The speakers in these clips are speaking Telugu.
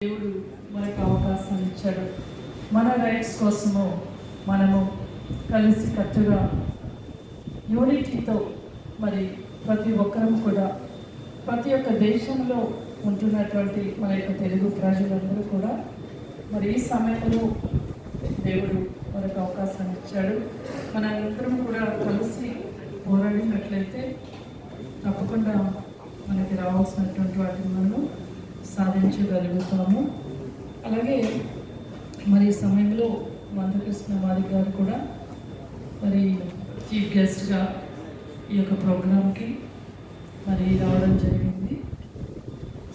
దేవుడు మనకు అవకాశం ఇచ్చాడు. మన రైట్స్ కోసము మనము కలిసి కట్టుగా యూనిటీతో మరి ప్రతి ఒక్కరం కూడా ప్రతి ఒక్క దేశంలో ఉంటున్నటువంటి మన యొక్క తెలుగు ప్రజలందరూ కూడా మరి ఈ సమయంలో దేవుడు మనకు అవకాశం ఇచ్చాడు. మనందరం కూడా కలిసి పోరాడినట్లయితే తప్పకుండా మనకి రావాల్సినటువంటి వాటిని మనం సాధించగలుగుతాము. అలాగే మరి ఈ సమయంలో మందకృష్ణ మాది గారు కూడా మరి చీఫ్ గెస్ట్గా ఈ యొక్క ప్రోగ్రాంకి మరి రావడం జరిగింది.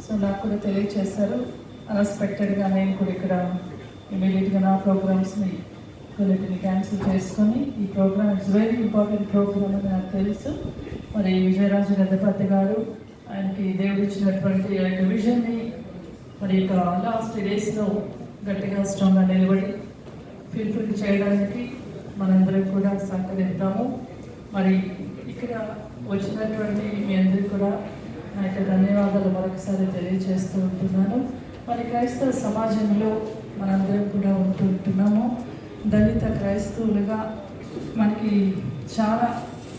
సో నాకు కూడా తెలియచేశారు. అన్ఎక్స్పెక్టెడ్గా నేను కూడా ఇక్కడ ఇమీడియట్గా నా ప్రోగ్రామ్స్ని కొన్నిటిని క్యాన్సిల్ చేసుకొని ఈ programme it's very important programme అని నాకు తెలుసు. మరి విజయరాజు గద్దపతి గారు ఆయనకి దేవుడు ఇచ్చినటువంటి ఆ యొక్క విజన్ని మరి ఇక లాస్ట్ డేస్లో గట్టిగా స్ట్రాంగ్గా నిలబడి ఫుల్ఫిల్ చేయడానికి మనందరం కూడా సహకరిద్దాము. మరి ఇక్కడ వచ్చినటువంటి మీ అందరికీ కూడా నా యొక్క ధన్యవాదాలు మరొకసారి తెలియజేస్తూ ఉంటున్నాను. మరి క్రైస్తవ సమాజంలో మనందరం కూడా ఉంటున్నాము. దళిత క్రైస్తవులుగా మనకి చాలా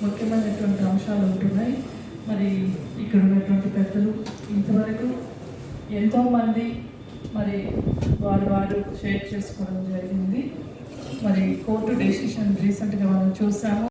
ముఖ్యమైనటువంటి అంశాలు ఉంటున్నాయి. మరి ఇక్కడ ఉన్నటువంటి పెద్దలు ఇంతవరకు ఎంతోమంది మరి వారు షేర్ చేసుకోవడం జరిగింది. మరి కోర్టు డెసిషన్ రీసెంట్గా మనం చూసాము.